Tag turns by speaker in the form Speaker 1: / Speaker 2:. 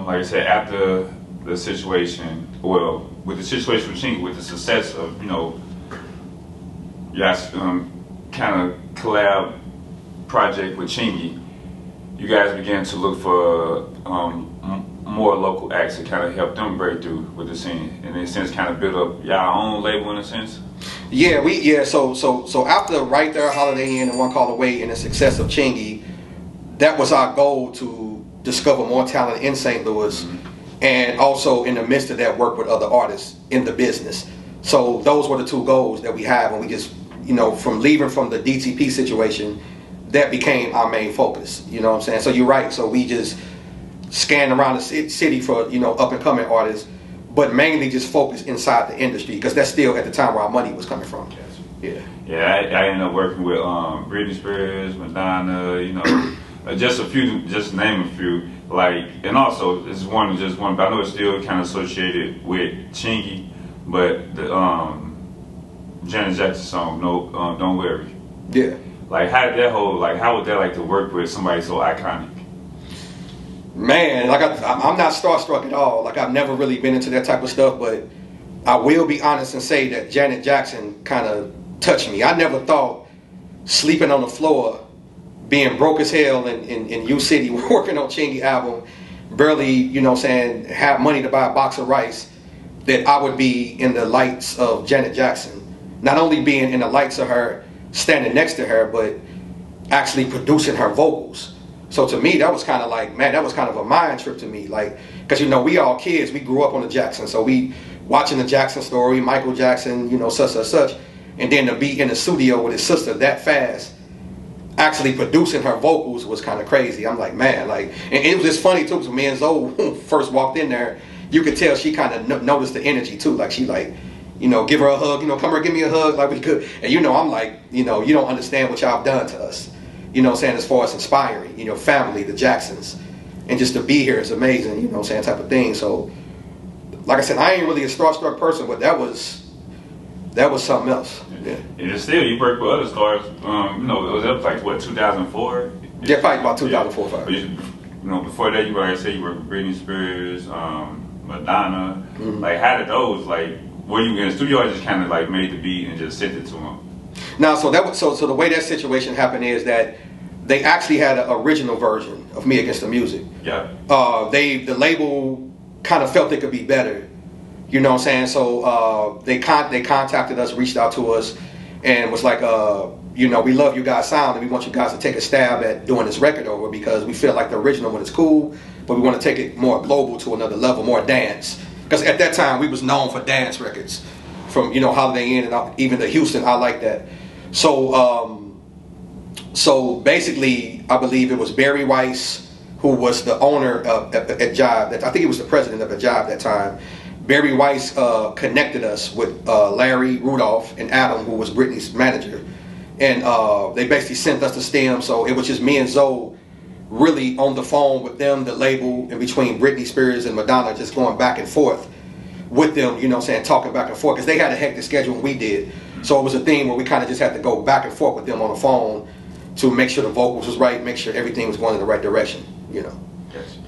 Speaker 1: like I said, after the situation, well, with the situation with Chingy, with the success of, you guys kind of collab project with Chingy, you guys began to look for more local acts to kind of help them break through with the scene, and in a sense, kind of build up y'all own label in a sense.
Speaker 2: Yeah, so after Right There, Holiday Inn, and One Call Away, and the success of Chingy, that was our goal to discover more talent in St. Louis, and also in the midst of that, work with other artists in the business. So those were the two goals that we have, and we just, from leaving from the DTP situation, that became our main focus. You know what I'm saying? So you're right. So we just scanned around the city for up and coming artists, but mainly just focused inside the industry, because that's still at the time where our money was coming from. Yeah.
Speaker 1: Yeah, I ended up working with Britney Spears, Madonna, just a few, just to name a few. Like, and also it's just one, but I know it's still kind of associated with Chingy, but the Janet Jackson song, No, Don't Worry.
Speaker 2: Yeah.
Speaker 1: Like, how would that like to work with somebody so iconic?
Speaker 2: Man, like I'm not starstruck at all. Like, I've never really been into that type of stuff, but I will be honest and say that Janet Jackson kind of touched me. I never thought sleeping on the floor, being broke as hell in U City, working on Chingy album, barely, have money to buy a box of rice, that I would be in the lights of Janet Jackson. Not only being in the lights of her, standing next to her, but actually producing her vocals. So to me, that was kind of like, man, that was kind of a mind trip to me. Like, because we all kids, we grew up on the Jackson, so we watching the Jackson Story, Michael Jackson, such, and then to be in the studio with his sister that fast, actually producing her vocals, was kind of crazy. I'm like, man, like, and it was just funny too, because me and Zoe first walked in there, you could tell she kind of noticed the energy too. Like, she like, give her a hug, come here, give me a hug, like we could. And I'm like, you don't understand what y'all have done to us. As far as inspiring, family, the Jacksons, and just to be here is amazing, type of thing. So, like I said, I ain't really a starstruck person, but that was something else. Yeah.
Speaker 1: And still, you work with other stars. It was up like what, 2004?
Speaker 2: Yeah, probably about 2004 or 5.
Speaker 1: But before that, like I said, you worked with Britney Spears, Madonna.
Speaker 2: Mm-hmm.
Speaker 1: Like, how did those, like, were you in the studio, or just kind of like made the beat and just sent it to them?
Speaker 2: Now, so the way that situation happened is that they actually had an original version of Me Against the Music.
Speaker 1: Yeah.
Speaker 2: The label kind of felt it could be better. You know what I'm saying? So they contacted us, reached out to us, and was like, we love you guys' sound, and we want you guys to take a stab at doing this record over, because we feel like the original one is cool, but we want to take it more global, to another level, more dance. Because at that time we was known for dance records, from Holiday Inn and even the Houston. I like that. So basically, I believe it was Barry Weiss, who was the owner at Jive. I think he was the president of the Jive at that time. Barry Weiss connected us with Larry Rudolph and Adam, who was Brittany's manager, and they basically sent us to STEM. So it was just me and Zoe really on the phone with them, the label, in between Britney Spears and Madonna, just going back and forth with them, talking back and forth, because they had a hectic schedule when we did. So it was a thing where we kind of just had to go back and forth with them on the phone to make sure the vocals was right, make sure everything was going in the right direction,
Speaker 1: Yes.